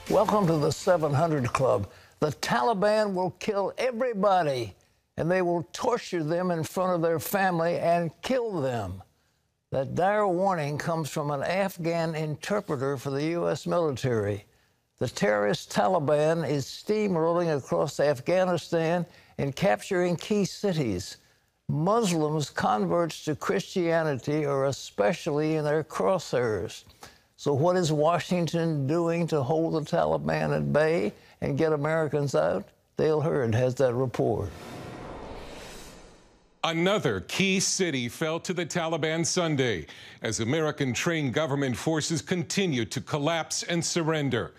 Welcome to the 700 Club. The Taliban will kill everybody, and they will torture them in front of their family and kill them. That dire warning comes from an Afghan interpreter for the U.S. military. The terrorist Taliban is steamrolling across Afghanistan and capturing key cities. Muslims converts to Christianity are especially in their crosshairs. So what is Washington doing to hold the Taliban at bay and get Americans out? Dale Hurd has that report. Another key city fell to the Taliban Sunday as American-trained government forces continue to collapse and surrender.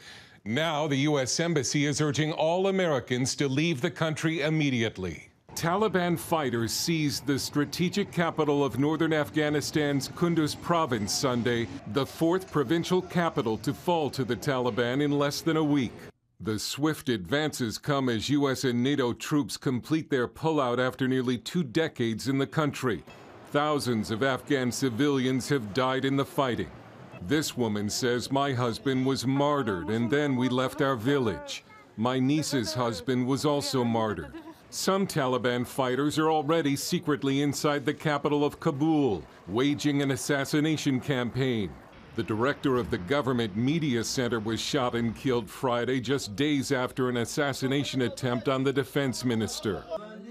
Now the U.S. Embassy is urging all Americans to leave the country immediately. Taliban fighters seized the strategic capital of northern Afghanistan's Kunduz province Sunday, the fourth provincial capital to fall to the Taliban in less than a week. The swift advances come as U.S. and NATO troops complete their pullout after nearly 2 decades in the country. Thousands of Afghan civilians have died in the fighting. This woman says, "My husband was martyred, and then we left our village. My niece's husband was also martyred." Some Taliban fighters are already secretly inside the capital of Kabul, waging an assassination campaign. The director of the government media center was shot and killed Friday, just days after an assassination attempt on the defense minister.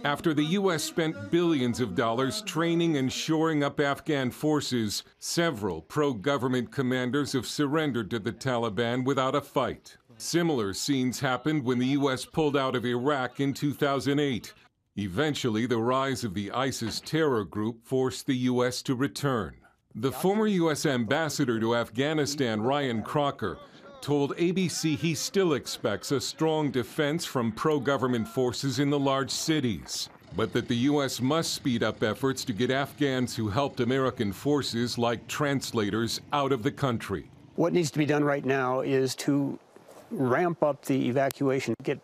After the U.S. spent billions of dollars training and shoring up Afghan forces, several pro-government commanders have surrendered to the Taliban without a fight. Similar scenes happened when the U.S. pulled out of Iraq in 2008. Eventually, the rise of the ISIS terror group forced the U.S. to return. The former U.S. ambassador to Afghanistan, Ryan Crocker, told ABC he still expects a strong defense from pro-government forces in the large cities, but that the U.S. must speed up efforts to get Afghans who helped American forces, like translators, out of the country. What needs to be done right now is to ramp up the evacuation, get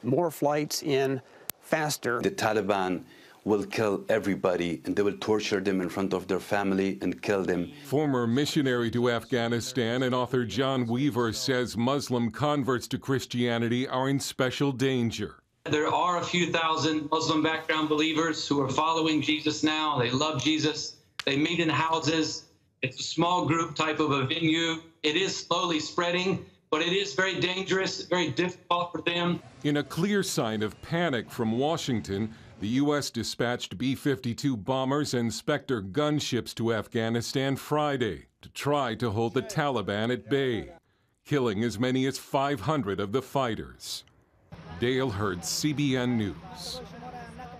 more flights in faster. The Taliban will kill everybody, and they will torture them in front of their family and kill them. Former missionary to Afghanistan and author John Weaver says Muslim converts to Christianity are in special danger. There are a few thousand Muslim background believers who are following Jesus now. They love Jesus. They meet in houses. It's a small group type of a venue. It is slowly spreading, but it is very dangerous, very difficult for them. In a clear sign of panic from Washington, the U.S. dispatched B-52 bombers and Spectre gunships to Afghanistan Friday to try to hold the Taliban at bay, killing as many as 500 of the fighters. Dale Hurd, CBN News.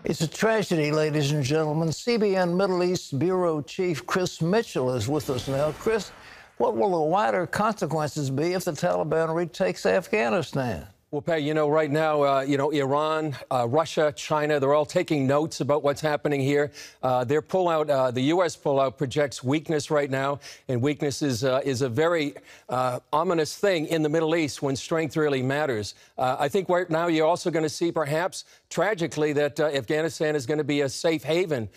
It's a tragedy, ladies and gentlemen. CBN Middle East Bureau Chief Chris Mitchell is with us now. Chris, what will the wider consequences be if the Taliban retakes Afghanistan? Well, Pat, right now, Iran, Russia, China, they're all taking notes about what's happening here. Their pullout, the U.S. pullout projects weakness right now, and weakness is a very ominous thing in the Middle East when strength really matters. I think right now you're also going to see, perhaps, tragically, that Afghanistan is going to be a safe haven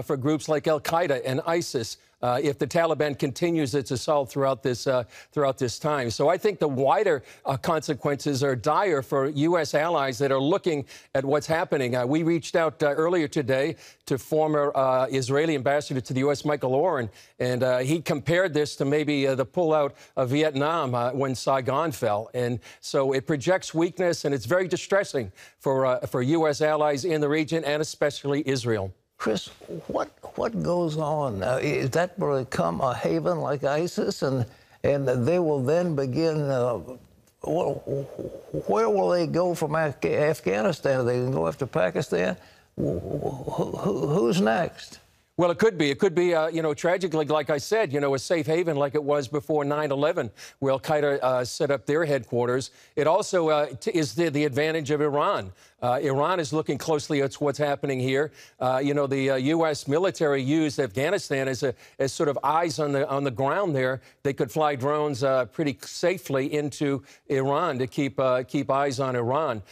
for groups like al-Qaeda and ISIS. If the Taliban continues its assault throughout this time. So I think the wider consequences are dire for U.S. allies that are looking at what's happening. We reached out earlier today to former Israeli ambassador to the U.S., Michael Oren, and he compared this to maybe the pullout of Vietnam when Saigon fell. And so it projects weakness, and it's very distressing for U.S. allies in the region, and especially Israel. Chris, what goes on? Is that will become a haven like ISIS, and they will then begin? Where will they go from Afghanistan? Are they going to go after Pakistan? Who's next? Well, it could be. It could be, tragically, like I said, a safe haven like it was before 9/11, where al-Qaeda set up their headquarters. It also is the advantage of Iran. Iran is looking closely at what's happening here. The U.S. military used Afghanistan as sort of eyes on the ground there. They could fly drones pretty safely into Iran to keep eyes on Iran.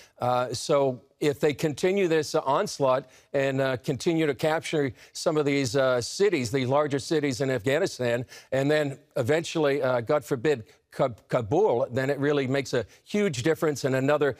So if they continue this onslaught and continue to capture some of these cities, these larger cities in Afghanistan, and then eventually, God forbid, Kabul, then it really makes a huge difference and another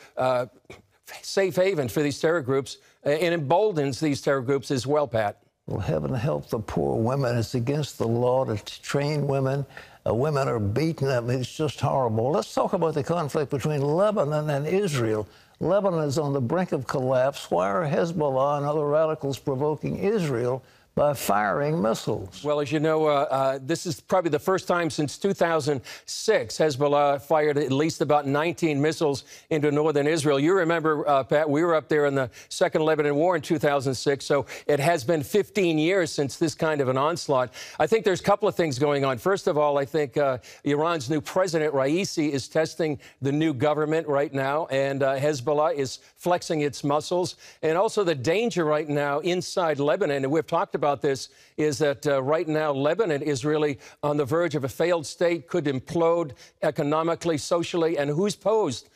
safe haven for these terror groups and emboldens these terror groups as well, Pat. Well, heaven help the poor women. It's against the law to train women. Women are beaten. I mean, it's just horrible. Let's talk about the conflict between Lebanon and Israel. Lebanon is on the brink of collapse. Why are Hezbollah and other radicals provoking Israel by firing missiles? Well, as you know, this is probably the first time since 2006 Hezbollah fired at least about 19 missiles into northern Israel. You remember, Pat, we were up there in the Second Lebanon War in 2006, so it has been 15 years since this kind of an onslaught. I think there's a couple of things going on. First of all, I think Iran's new president, Raisi, is testing the new government right now, and Hezbollah is flexing its muscles. And also the danger right now inside Lebanon, and we've talked about this, is that right now Lebanon is really on the verge of a failed state, could implode economically, socially, and who's poised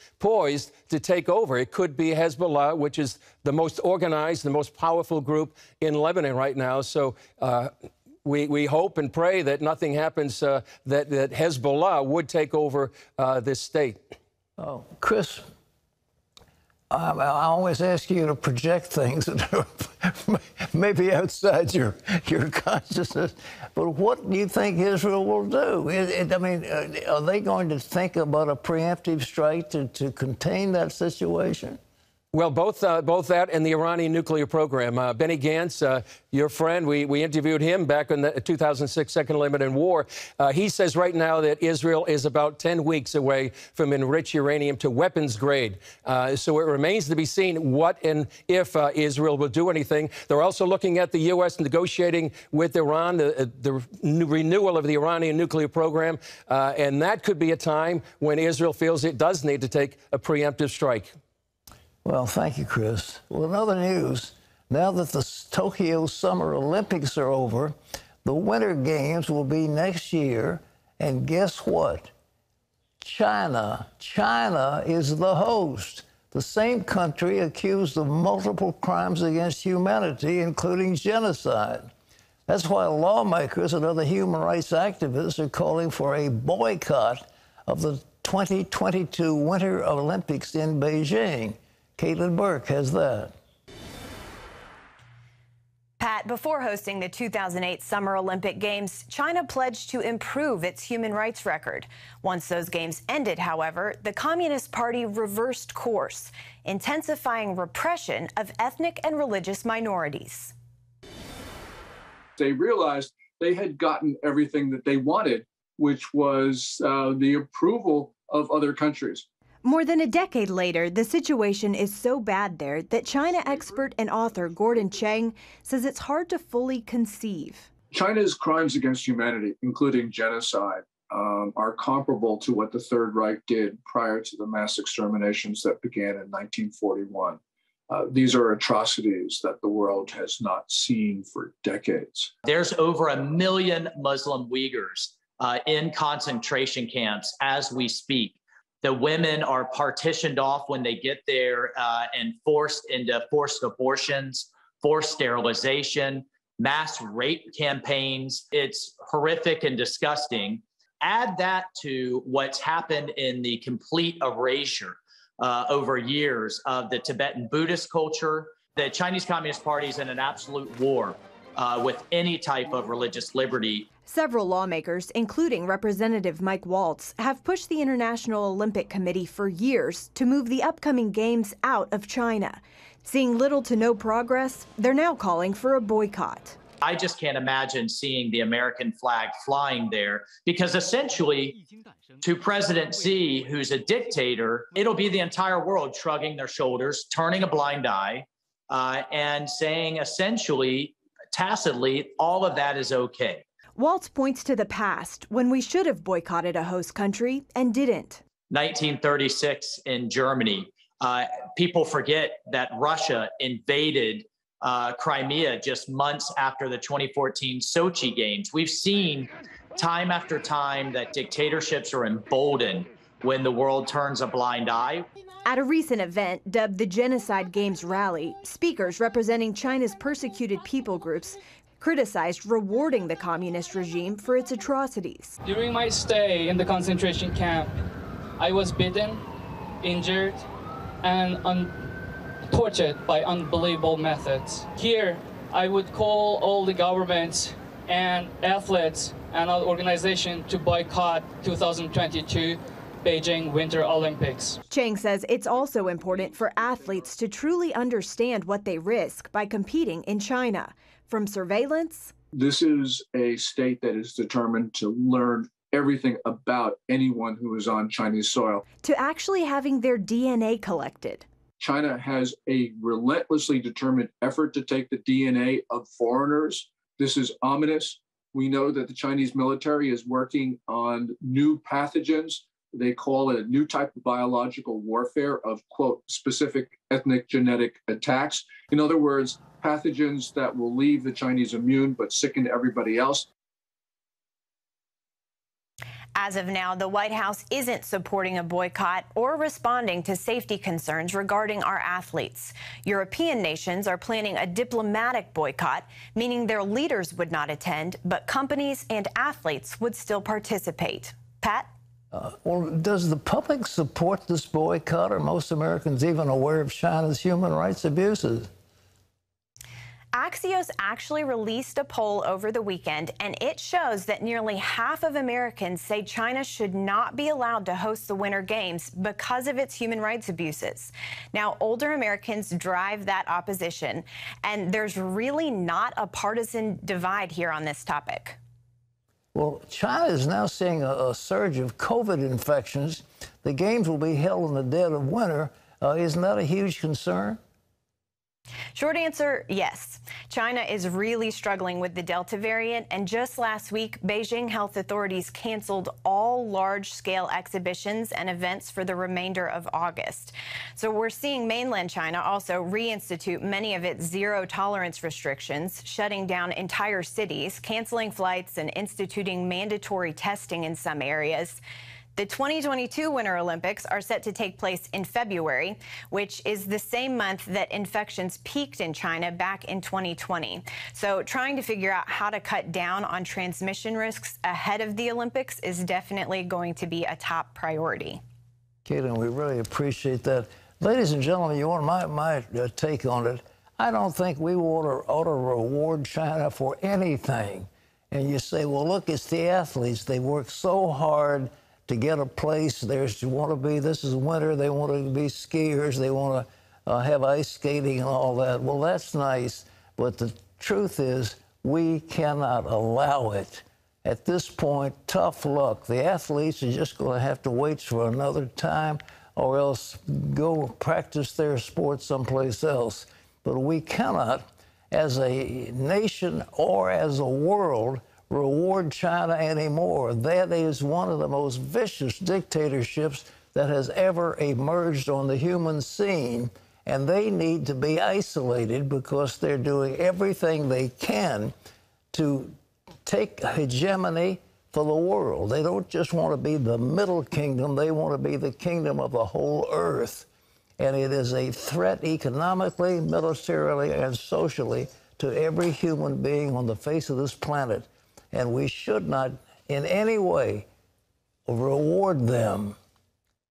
to take over? It could be Hezbollah, which is the most organized, the most powerful group in Lebanon right now. So we hope and pray that nothing happens, that Hezbollah would take over this state. Oh, Chris, I always ask you to project things that are maybe outside your consciousness, but what do you think Israel will do? I mean, are they going to think about a preemptive strike to contain that situation? Well, both that and the Iranian nuclear program. Benny Gantz, your friend, we interviewed him back in the 2006 Second Lebanon War. He says right now that Israel is about 10 weeks away from enriched uranium to weapons grade. So it remains to be seen what and if Israel will do anything. They're also looking at the U.S. negotiating with Iran, the renewal of the Iranian nuclear program. And that could be a time when Israel feels it does need to take a preemptive strike. Well, thank you, Chris. Well, in other news, now that the Tokyo Summer Olympics are over, the Winter Games will be next year. And guess what? China is the host. The same country accused of multiple crimes against humanity, including genocide. That's why lawmakers and other human rights activists are calling for a boycott of the 2022 Winter Olympics in Beijing. Caitlin Burke has that. Pat, before hosting the 2008 Summer Olympic Games, China pledged to improve its human rights record. Once those games ended, however, the Communist Party reversed course, intensifying repression of ethnic and religious minorities. They realized they had gotten everything that they wanted, which was the approval of other countries. More than a decade later, the situation is so bad there that China expert and author Gordon Chang says it's hard to fully conceive. China's crimes against humanity, including genocide, are comparable to what the Third Reich did prior to the mass exterminations that began in 1941. These are atrocities that the world has not seen for decades. There's over 1 million Muslim Uyghurs in concentration camps as we speak. The women are partitioned off when they get there and forced into forced abortions, forced sterilization, mass rape campaigns. It's horrific and disgusting. Add that to what's happened in the complete erasure over years of the Tibetan Buddhist culture. The Chinese Communist Party is in an absolute war with any type of religious liberty. Several lawmakers, including Representative Mike Waltz, have pushed the International Olympic Committee for years to move the upcoming games out of China. Seeing little to no progress, they're now calling for a boycott. I just can't imagine seeing the American flag flying there because essentially to President Xi, who's a dictator, it'll be the entire world shrugging their shoulders, turning a blind eye, and saying essentially, tacitly, all of that is okay. Waltz points to the past when we should have boycotted a host country and didn't. 1936 in Germany. People forget that Russia invaded Crimea just months after the 2014 Sochi Games. We've seen time after time that dictatorships are emboldened when the world turns a blind eye. At a recent event dubbed the Genocide Games Rally, speakers representing China's persecuted people groups criticized rewarding the communist regime for its atrocities. During my stay in the concentration camp, I was beaten, injured, and tortured by unbelievable methods. Here, I would call all the governments and athletes and our organization to boycott 2022 Beijing Winter Olympics. Chang says it's also important for athletes to truly understand what they risk by competing in China. From surveillance. This is a state that is determined to learn everything about anyone who is on Chinese soil. To actually having their DNA collected. China has a relentlessly determined effort to take the DNA of foreigners. This is ominous. We know that the Chinese military is working on new pathogens. They call it a new type of biological warfare of, quote, specific ethnic genetic attacks. In other words, pathogens that will leave the Chinese immune but sicken everybody else. As of now, the White House isn't supporting a boycott or responding to safety concerns regarding our athletes. European nations are planning a diplomatic boycott, meaning their leaders would not attend, but companies and athletes would still participate. Pat? Well, does the public support this boycott? Are most Americans even aware of China's human rights abuses? Axios actually released a poll over the weekend, and it shows that nearly half of Americans say China should not be allowed to host the Winter Games because of its human rights abuses. Now, older Americans drive that opposition, and there's really not a partisan divide here on this topic. Well, China is now seeing a surge of COVID infections. The games will be held in the dead of winter. Isn't that a huge concern? Short answer, yes. China is really struggling with the Delta variant, and just last week, Beijing health authorities canceled all large-scale exhibitions and events for the remainder of August. So we're seeing mainland China also reinstitute many of its zero-tolerance restrictions, shutting down entire cities, canceling flights, and instituting mandatory testing in some areas. The 2022 Winter Olympics are set to take place in February, which is the same month that infections peaked in China back in 2020. So trying to figure out how to cut down on transmission risks ahead of the Olympics is definitely going to be a top priority. Caitlin, we really appreciate that. Ladies and gentlemen, you want my take on it. I don't think we ought to reward China for anything. And you say, well, look, it's the athletes. They work so hard to get a place. This is winter, they want to be skiers, they want to have ice skating and all that. Well, that's nice, but the truth is we cannot allow it. At this point, tough luck. The athletes are just going to have to wait for another time or else go practice their sport someplace else. But we cannot, as a nation or as a world, reward China anymore. That is one of the most vicious dictatorships that has ever emerged on the human scene, and they need to be isolated because they're doing everything they can to take hegemony for the world. They don't just want to be the middle kingdom, they want to be the kingdom of the whole earth. And it is a threat economically, militarily, and socially to every human being on the face of this planet. And we should not in any way reward them